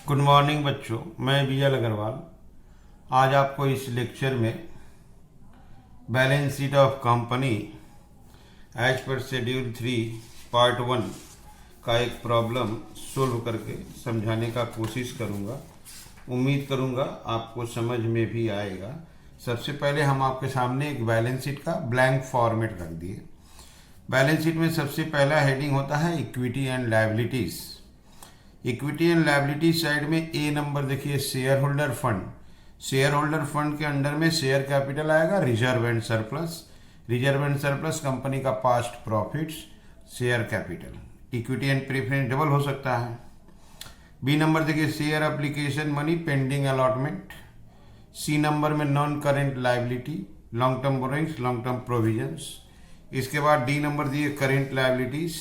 Good morning बच्चों, मैं विजय अग्रवाल। आज आपको इस लेक्चर में balance sheet of company as per schedule 3 part 1 का एक प्रॉब्लम सोल्व करके समझाने का कोशिश करूंगा। उम्मीद करूंगा आपको समझ में भी आएगा। सबसे पहले हम आपके सामने एक बैलेंस शीट का ब्लैंक फॉर्मेट रख दिए। बैलेंस शीट में सबसे पहला हेडिंग होता है equity and liabilities. Equity and liability side में ए नंबर देखिए, share holder fund. Share holder fund के अंडर में शेयर कैपिटल आएगा, reserve and surplus. Reserve and surplus company का past profits, share capital. Equity and preference double हो सकता है। B number देखिए, share application money pending allotment. C number में non current liability, long term borrowings, long term provisions. इसके बाद D number दिए current liabilities,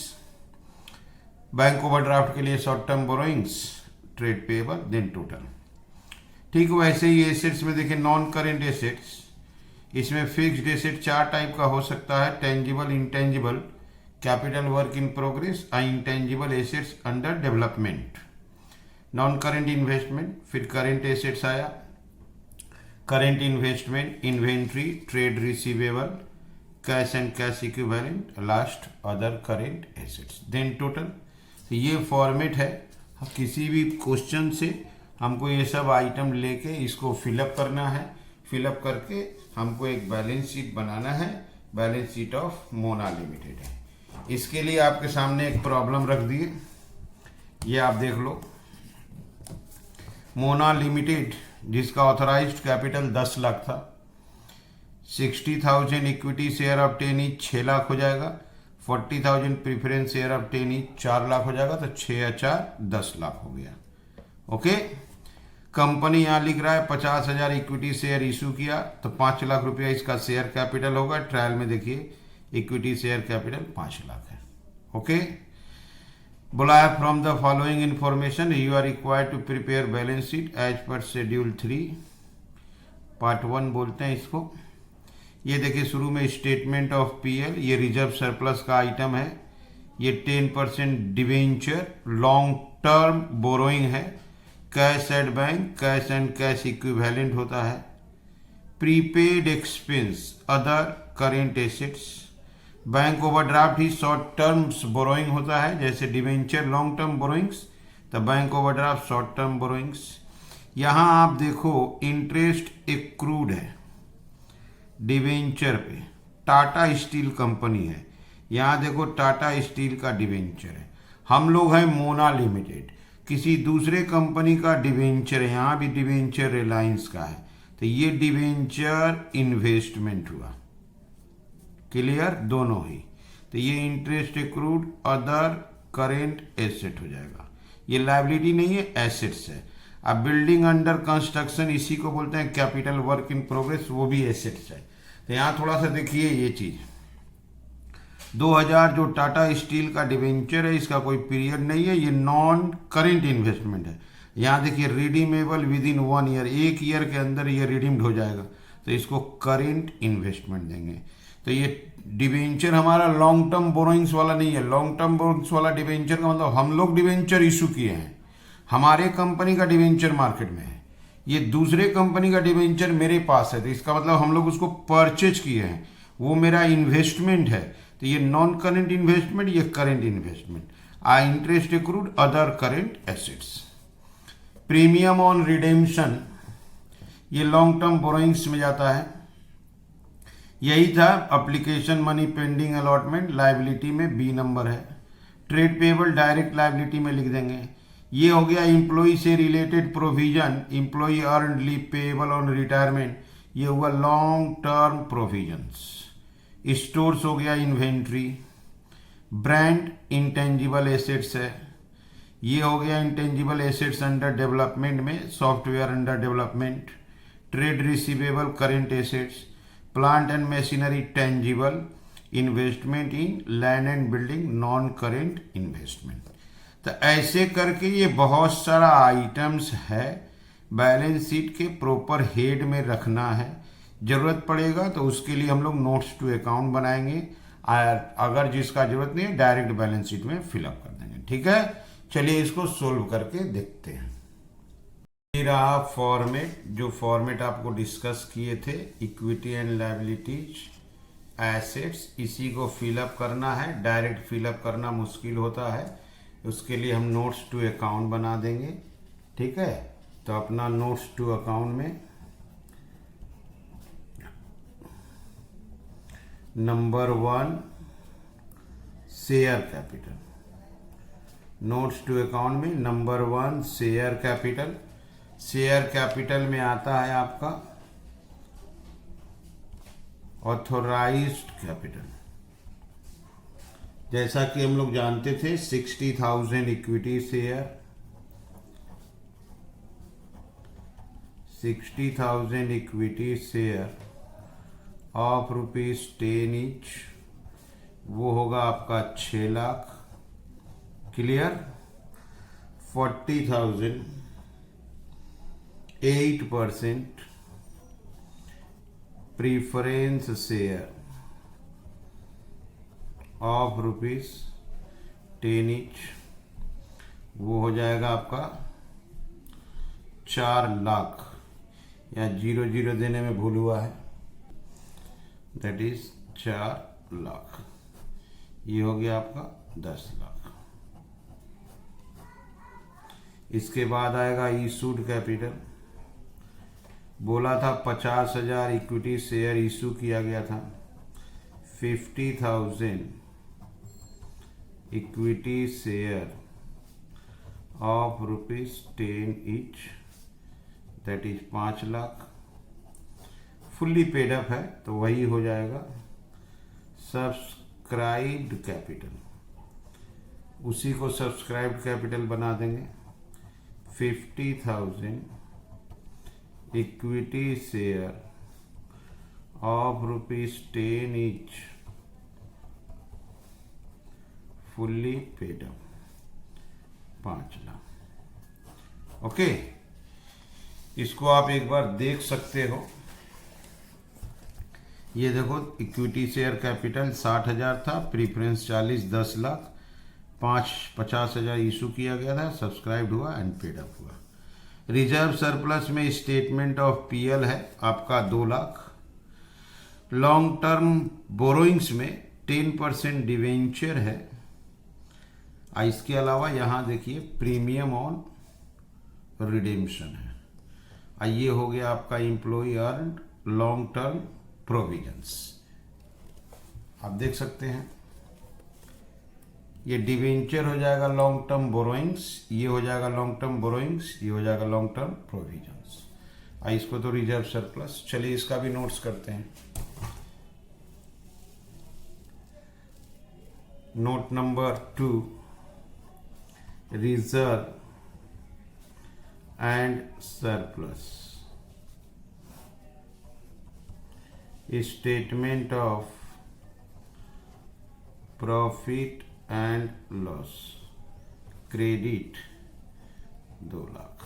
bank overdraft के लिए short term borrowings, trade payable, then total. ठीक वैसे ही एसेट्स में देखिए नॉन करेंट एसेट्स। इसमें फिक्स्ड एसेट चार टाइप का हो सकता है, tangible, intangible, capital work in progress, intangible assets under development. Non current investment, फिर करेंट एसेट्स आया, current investment, inventory, trade receivable, cash and cash equivalent, last other current assets, then total. तो ये format है। किसी भी question से हमको ये सब आइटम लेके इसको फिलअप करना है। फिलअप करके हमको एक बैलेंस शीट बनाना है। Balance sheet of Mona limited है। इसके लिए आपके सामने एक प्रॉब्लम रख दिए, ये आप देख लो। मोना लिमिटेड जिसका ऑथराइज्ड कैपिटल 10 लाख था, 60,000 equity share of 10 each 6 lakh हो जाएगा, 40,000 preference share of 10 each 4 lakh हो जाएगा, तो 6 या 4 10 लाख हो गया। ओके, कंपनी यहाँ लिख रहा है 50,000 इक्विटी शेयर इशू किया, तो 5 लाख रुपया इसका शेयर कैपिटल होगा। ट्रायल में देखिए इक्विटी शेयर कैपिटल 5 लाख है। ओके, बुलाया from the following information you are required to prepare balance sheet as per schedule 3 part 1 बोलते हैं इसको। ये देखिए शुरू में स्टेटमेंट ऑफ पीएल, ये रिजर्व सरप्लस का आइटम है। ये 10% डिवेंचर लॉन्ग टर्म बोरोइंग है। Cash at bank, cash and cash equivalent होता है। Prepaid expense, other current assets. Bank overdraft ही शॉर्ट टर्म बोरोइंग होता है, जैसे डिवेंचर लॉन्ग टर्म बोरोइंग्स, तो bank overdraft short term borrowings. यहाँ आप देखो इंटरेस्ट एक्रूड है डिवेंचर पे। टाटा स्टील कंपनी है, यहाँ देखो टाटा स्टील का डिवेंचर है। हम लोग हैं मोना लिमिटेड, किसी दूसरे कंपनी का डिवेंचर है। यहाँ भी डिवेंचर रिलायंस का है, तो ये डिवेंचर इन्वेस्टमेंट हुआ। क्लियर, दोनों ही। तो ये interest accrued other current asset हो जाएगा। ये लायबिलिटी नहीं है, एसेट्स है। अब बिल्डिंग अंडर कंस्ट्रक्शन, इसी को बोलते हैं कैपिटल वर्क इन प्रोग्रेस, वो भी एसेट्स है। तो यहाँ थोड़ा सा देखिए ये चीज, 2000 जो टाटा स्टील का डिवेंचर है, इसका कोई पीरियड नहीं है, ये नॉन करेंट इन्वेस्टमेंट है। यहाँ देखिए redeemable with in 1 year, 1 year के अंदर ये रिडीम्ड हो जाएगा, तो इसको करेंट इन्वेस्टमेंट देंगे। तो ये डिवेंचर हमारा लॉन्ग टर्म बोरोइंग्स वाला नहीं है। लॉन्ग टर्म बोरोइंग्स वाला डिवेंचर का मतलब हम लोग डिवेंचर इशू किए हैं, हमारे कंपनी का डिवेंचर मार्केट में है। ये दूसरे कंपनी का डिवेंचर मेरे पास है, तो इसका मतलब हम लोग उसको परचेज किए हैं, वो मेरा इन्वेस्टमेंट है। तो ये नॉन करेंट इन्वेस्टमेंट, ये current investment. Interest accrued other current assets. Premium on redemption, ये लॉन्ग टर्म बोरोइंग्स में जाता है। यही था application money pending allotment, liability में बी नंबर है। ट्रेड पेएबल डायरेक्ट लायबिलिटी में लिख देंगे। ये हो गया एम्प्लॉय से related provision, employee earn leave payable on retirement, ये हुआ लॉन्ग टर्म प्रोविजंस। स्टोर्स हो गया इन्वेंट्री। ब्रांड इंटेंजिबल एसेट्स है, ये हो गया इंटेंजिबल एसेट्स अंडर डेवलपमेंट में, software under development. Trade receivable current assets. Plant and machinery tangible. Investment in land and building non current investment. तो ऐसे करके ये बहुत सारा आइटम्स है, बैलेंस शीट के प्रॉपर हेड में रखना है। जरूरत पड़ेगा तो उसके लिए हम लोग नोट्स टू अकाउंट बनाएंगे, अगर जिसका जरूरत नहीं है डायरेक्ट बैलेंस शीट में फिलअप कर देंगे। ठीक है, चलिए इसको सोल्व करके देखते हैं। ये रहा फॉर्मेट, जो फॉर्मेट आपको डिस्कस किए थे, इक्विटी एंड लायबिलिटीज, एसेट्स, इसी को फिलअप करना है। डायरेक्ट फिलअप करना मुश्किल होता है, उसके लिए हम नोट्स टू अकाउंट बना देंगे। ठीक है, तो अपना नोट्स टू अकाउंट में number 1 share capital, notes to account में number 1 share capital. Share capital में आता है आपका ऑथोराइज्ड कैपिटल। जैसा कि हम लोग जानते थे 60,000 equity share, 60,000 equity share of ₹10 each, वो होगा आपका 6 lakh. Clear. 40,000 8% preference share of ₹10 each, वो हो जाएगा आपका 4 लाख। या 0 देने में भूल हुआ है, दैट इज 4 लाख। ये हो गया आपका 10 लाख। इसके बाद आएगा इशूड कैपिटल। बोला था 50,000 इक्विटी शेयर इशू किया गया था। 50,000 equity share of ₹10 each, that is 5 lakh. Fully paid up है तो वही हो जाएगा सब्सक्राइब्ड कैपिटल, उसी को सब्सक्राइब्ड कैपिटल बना देंगे। 50,000 equity share of ₹10 each, fully paid up, 5 lakh. Okay, इसको आप एक बार देख सकते हो। ये देखो, इक्विटी शेयर कैपिटल 60,000 था, प्रीफरेंस 40, 10 लाख, 50,000 इशू किया गया था, सब्सक्राइब्ड हुआ एंड पेड अप हुआ। रिजर्व सरप्लस में स्टेटमेंट ऑफ पीएल है आपका 2 लाख। लॉन्ग टर्म बोरोइंग्स में 10% डिवेंचर है। इसके अलावा यहाँ देखिए प्रीमियम ऑन रिडेम्पशन है। ये हो गया आपका employee earned long term provisions, आप देख सकते हैं। ये डिवेंचर हो जाएगा लॉन्ग टर्म बोरोइंग्स, ये हो जाएगा लॉन्ग टर्म बोरोइंग्स, ये हो जाएगा लॉन्ग टर्म प्रोविजंस। इसको तो रिजर्व सरप्लस। चलिए इसका भी नोट्स करते हैं। Note number 2, reserve and surplus, statement of profit and loss, credit 2 lakh.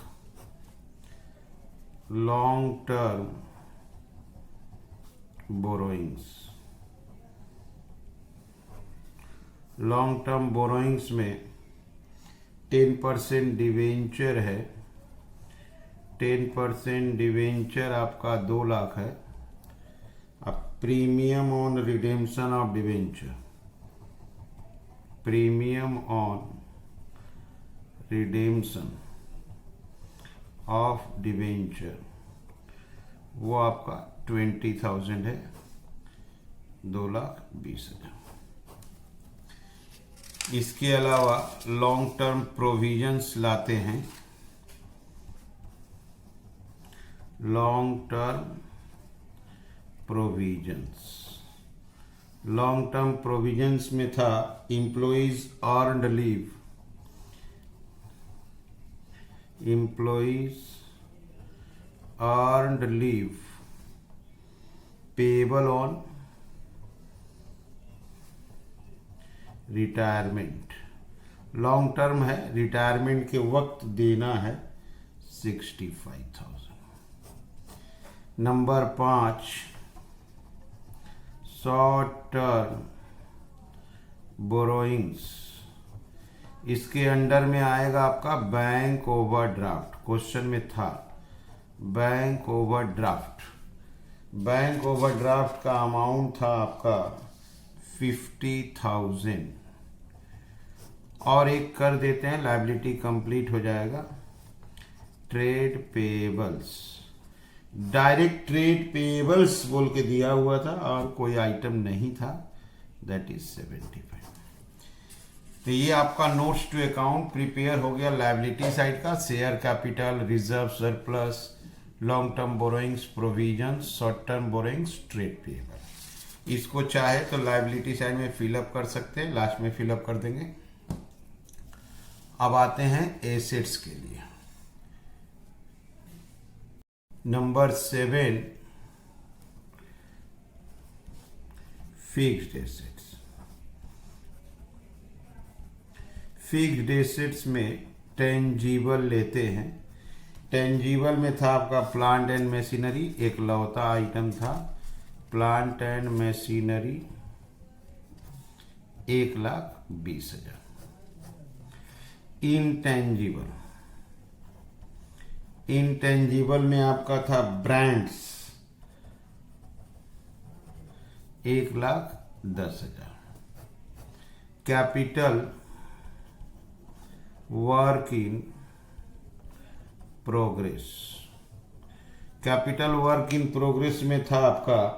Long term borrowings, long term borrowings में 10% डिवेंचर है। 10% डिवेंचर आपका 2 लाख है। अब premium on redemption of debenture, premium on redemption of debenture, वो आपका 20,000 है, 2,20,000। इसके अलावा लॉन्ग टर्म प्रोविजंस लाते हैं। Long term provisions, long term provisions में था employees earned leave, employees earned leave payable on retirement. Long term है, रिटायरमेंट के वक्त देना है 65,000। नंबर 5, शॉर्ट टर्म बोरोइंग्स, इसके अंडर में आएगा आपका बैंक ओवरड्राफ्ट, क्वेश्चन में था बैंक ओवरड्राफ्ट। बैंक ओवरड्राफ्ट का अमाउंट था आपका 50,000 और एक कर देते हैं, लायबिलिटी कंप्लीट हो जाएगा। Trade payables, direct trade payables बोल के दिया हुआ था और कोई आइटम नहीं था, दैट इज 75। तो ये आपका नोट्स टू अकाउंट प्रिपेयर हो गया लायबिलिटी साइड का। Share capital, reserve, surplus, long term borrowings, provisions, short term borrowings, trade payable. इसको चाहे तो लायबिलिटी साइड में फिलअप कर सकते हैं, लास्ट में फिलअप कर देंगे। अब आते हैं एसेट्स के लिए। Number 7, fixed assets. Fixed assets में टेंजिबल लेते हैं। टेंजिबल में था आपका प्लांट एंड मशीनरी, एक लौता आइटम था plant and machinery 1,20,000। Intangible, intangible में आपका था brands 1,10,000। Capital work in progress, capital work in progress में था आपका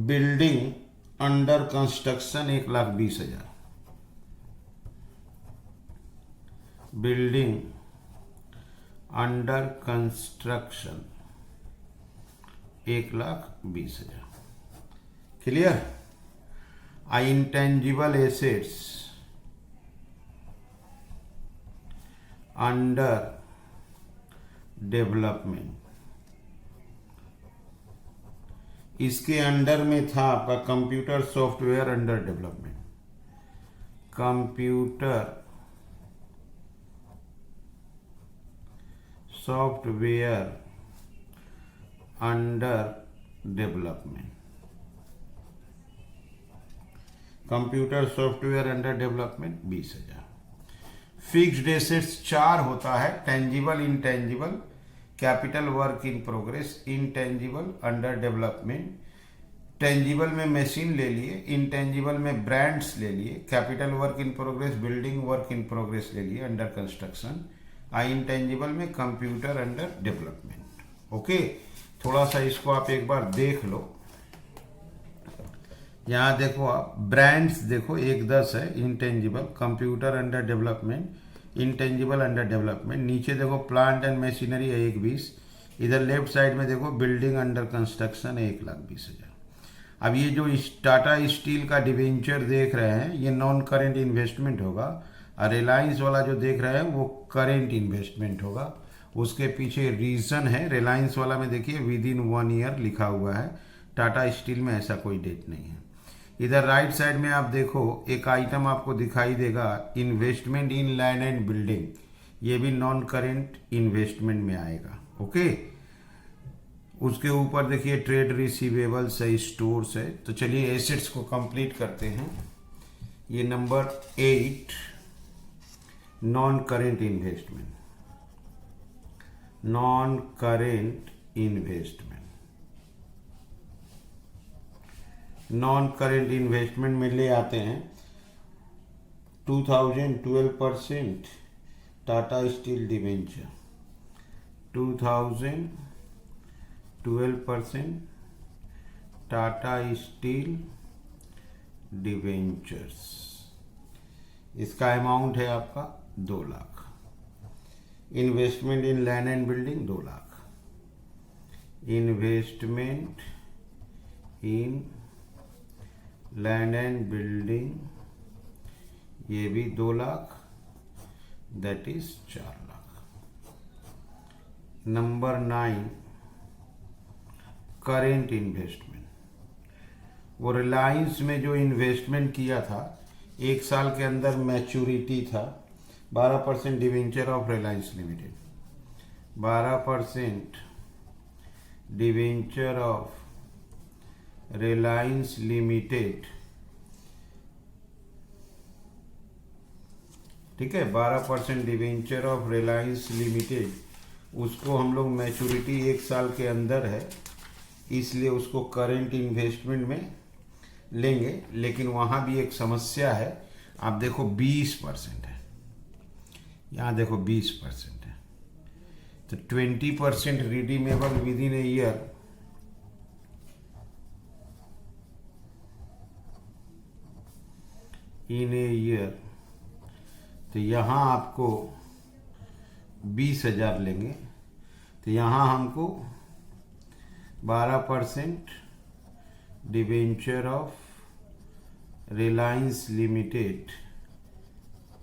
building under construction 1,20,000। Building under construction 1,20,000। Clear. Intangible assets under development, इसके अंडर में था आपका computer software under development, computer software under development, computer software under development 20,000। Fixed assets 4 होता है, tangible, intangible, capital work in progress, intangible, under development. Tangible में machine ले लिए, intangible में ब्रांड्स ले लिए, capital work in progress building work in progress ले लिए अंडर कंस्ट्रक्शन, इंटेंजिबल में कंप्यूटर अंडर डेवलपमेंट। ओके, थोड़ा सा इसको आप एक बार देख लो। यहाँ देखो आप ब्रांड्स देखो 1,10 है, intangible, computer under development, intangible under development. नीचे देखो प्लांट एंड मशीनरी है 1,20,000। इधर लेफ्ट साइड में देखो बिल्डिंग अंडर कंस्ट्रक्शन है 1,20,000। अब ये जो टाटा स्टील का डिवेंचर देख रहे हैं ये नॉन करेंट इन्वेस्टमेंट होगा, और रिलायंस वाला जो देख रहे हैं वो करेंट इन्वेस्टमेंट होगा। उसके पीछे रीजन है, रिलायंस वाला में देखिए विद इन 1 ईयर लिखा हुआ है, टाटा स्टील में ऐसा कोई डेट नहीं है। इधर राइट साइड में आप देखो एक आइटम आपको दिखाई देगा investment in land and building, ये भी नॉन करेंट इन्वेस्टमेंट में आएगा। ओके, उसके ऊपर देखिए ट्रेड रिसीवेबल्स है, स्टोर्स है। तो चलिए एसेट्स को कंप्लीट करते हैं। ये number 8 non current investment, non current investment, non current investment में ले आते हैं 2012% Tata steel debenture, 2012% Tata steel debentures. इसका अमाउंट है आपका 2 lakh. Investment in land and building 2 lakh, investment in land and building ये भी 2 lakh, that is 4 lakh. Number 9 current investment, वो रिलायंस में जो इन्वेस्टमेंट किया था 1 साल के अंदर मैच्योरिटी था, 12% debenture of Reliance limited, 12% debenture of Reliance limited, ठीक है। 12% डिवेंचर ऑफ रिलायंस लिमिटेड, उसको हम लोग मैच्योरिटी 1 साल के अंदर है, इसलिए उसको करंट इन्वेस्टमेंट में लेंगे। लेकिन वहाँ भी एक समस्या है, आप देखो 20% है, यहाँ देखो 20% है, तो 20% redeemable with in a year, in a year, तो यहाँ आपको 20,000 लेंगे, तो यहाँ हमको 12% डिवेंचर ऑफ रिलायंस लिमिटेड,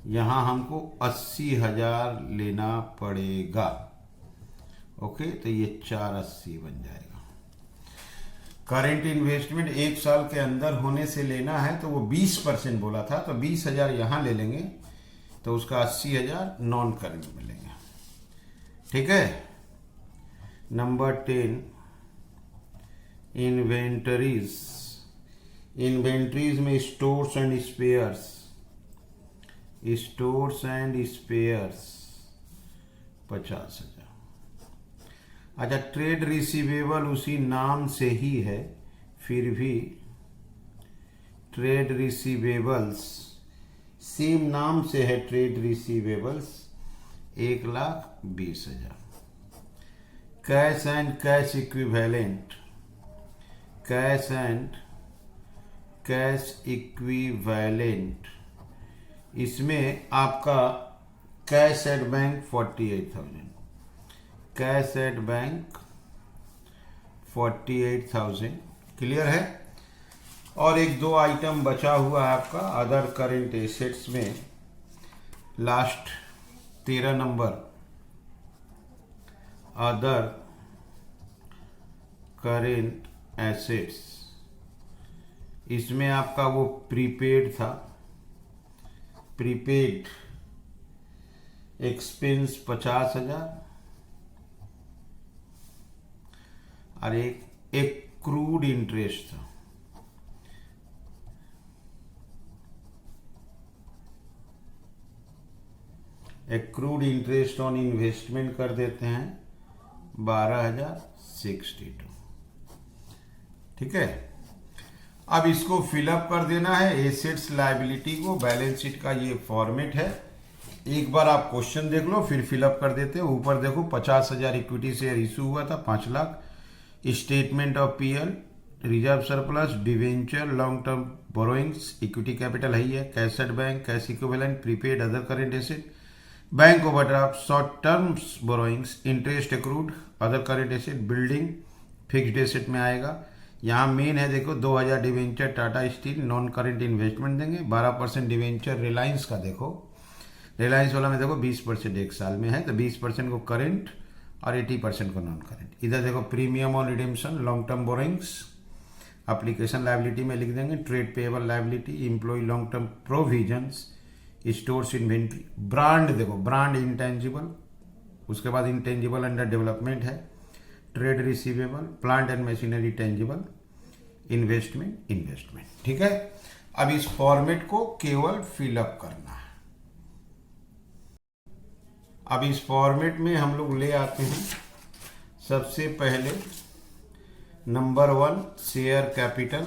यहाँ हमको 80,000 लेना पड़ेगा। ओके, तो ये 480 बन जाएगा। करंट इन्वेस्टमेंट 1 साल के अंदर होने से लेना है, तो वो 20% बोला था, तो 20,000 यहाँ ले लेंगे, तो उसका 80,000 नॉन करंट में लेंगे। ठीक है। Number 10, inventories. इन्वेंटरीज में stores and spheres, stores and spheres 50,000। अच्छा, ट्रेड रिसीवेबल उसी नाम से ही है, फिर भी ट्रेड रिसीवेबल्स सेम नाम से है, trade receivables 1,20,000। Cash and cash equivalent, cash and cash equivalent, इसमें आपका cash at bank 48,000, cash at bank 48,000। Clear है। और 1-2 आइटम बचा हुआ है आपका अदर करेंट एसेट्स में, last 13 number, other current assets, इसमें आपका वो प्रीपेड था, प्रीपेड एक्सपेंस 50,000, और एक क्रूड इंटरेस्ट था, एक क्रूड इंटरेस्ट ऑन इन्वेस्टमेंट कर देते हैं 12,062। ठीक है। अब इसको फिलअप कर देना है, एसेट्स लायबिलिटी को। बैलेंस शीट का ये फॉर्मेट है, एक बार आप क्वेश्चन देख लो फिर फिलअप कर देते हो। ऊपर देखो 50,000 इक्विटी शेयर इशू हुआ था, 5 lakh. Statement of PL, reserve surplus, debenture, long term borrowings, equity capital है ही है, cash at bank, cash equivalent, prepaid, other current asset, bank overdraft, short terms borrowings, interest accrued, other current asset, building fixed asset में आएगा। यहाँ main है देखो 2,000 debenture Tata steel, non current investment देंगे। 12% debenture Reliance का, देखो रिलायंस वाला में देखो 20% 1 साल में है, तो 20% को करेंट और 80% को नॉन करेंट। इधर देखो premium on redemption, long term borrowings, application liability में लिख देंगे, trade payable liability, employee long term provisions, stores inventory, brand देखो ब्रांड इंटेंजिबल, उसके बाद इंटेंजिबल अंडर डेवलपमेंट है, trade receivable, plant and machinery tangible, investment. ठीक है। अब इस फॉर्मेट को केवल फिलअप करना है। अब इस फॉर्मेट में हम लोग ले आते हैं सबसे पहले number 1 share capital,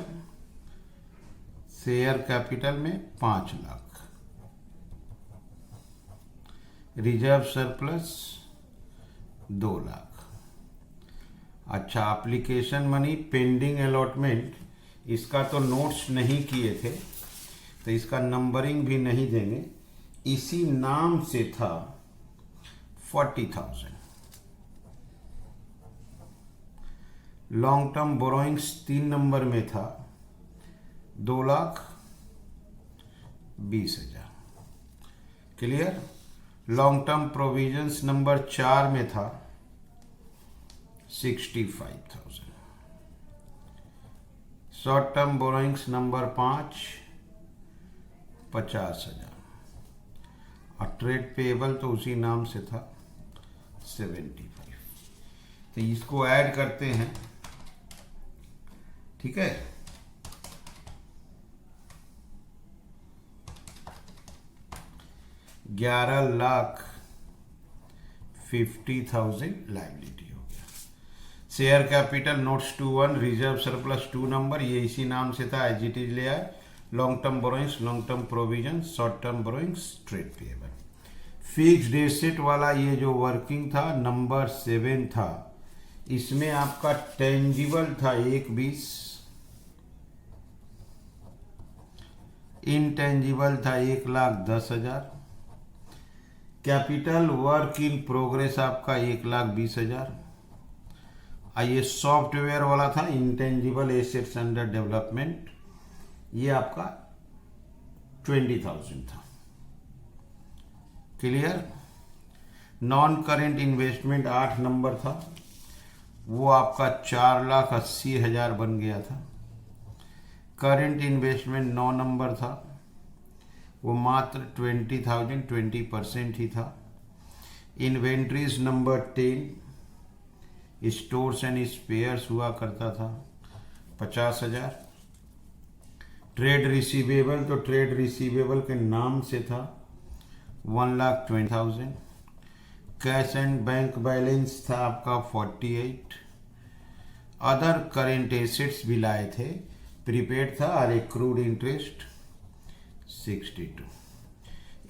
share capital में 5 लाख, रिजर्व सरप्लस 2 लाख। अच्छा, एप्लीकेशन मनी पेंडिंग अलॉटमेंट, इसका तो नोट्स नहीं किए थे, तो इसका नंबरिंग भी नहीं देंगे, इसी नाम से था 40,000। लॉन्ग टर्म बोरोइंग्स 3 नंबर में था 2,20,000। Clear. Long term provisions number 4 में था 65,000। शॉर्ट टर्म बोरोइंग्स नंबर 5 50,000, और ट्रेड पेएबल तो उसी नाम से था 75। तो इसको ऐड करते हैं। ठीक है। 11,50,000 लाइबिलिटी हो गया। Share capital notes to 1, reserve surplus 2 number, ये इसी नाम से था, एज इट इज ले आए। Long term borrowings, long term provision, short term borrowings, trade payable. Fixed asset वाला ये जो वर्किंग था नंबर 7 था, इसमें आपका टेंजिबल था 1,20, इनटेंजिबल था 1,10,000, कैपिटल वर्क इन प्रोग्रेस आपका 1,20,000। ये सॉफ्टवेयर वाला था इंटेंजिबल एसेट्स अंडर डेवलपमेंट, ये आपका 20,000 था। Clear. Non current investment 8 number था, वो आपका 4,80,000 बन गया था। करेंट इन्वेस्टमेंट 9 नंबर था, वो मात्र 20,000, 20% ही था। Inventories number 10, stores and spheres हुआ करता था 50,000। ट्रेड रिसीवेबल, तो ट्रेड रिसीवेबल के नाम से था 1,20,000। कैश एंड बैंक बैलेंस था आपका 48। अदर करेंट एसेट्स भी लाए थे, प्रीपेड था और एक्रूड इंटरेस्ट 62।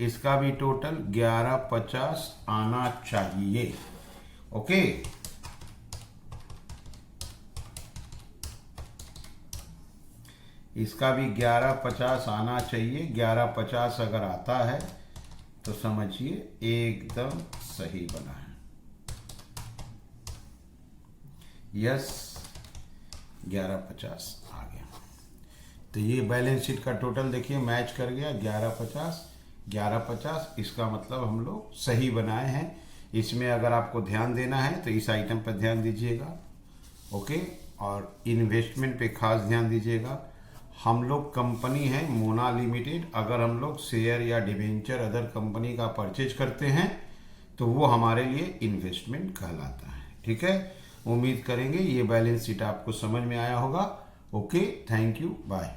इसका भी टोटल 11,50 आना चाहिए। ओके, इसका भी 11,50 आना चाहिए। 11,50 अगर आता है तो समझिए एकदम सही बना है। यस, 11,50 आ गया। तो ये बैलेंस शीट का टोटल देखिए मैच कर गया, 11,50, 11,50। इसका मतलब हम लोग सही बनाए हैं। इसमें अगर आपको ध्यान देना है तो इस आइटम पर ध्यान दीजिएगा। ओके, और इन्वेस्टमेंट पे खास ध्यान दीजिएगा। हम लोग कंपनी है मोना लिमिटेड, अगर हम लोग शेयर या डिवेंचर अदर कंपनी का परचेज करते हैं तो वो हमारे लिए इन्वेस्टमेंट कहलाता है। ठीक है, उम्मीद करेंगे ये बैलेंस शीट आपको समझ में आया होगा। Okay, thank you, bye.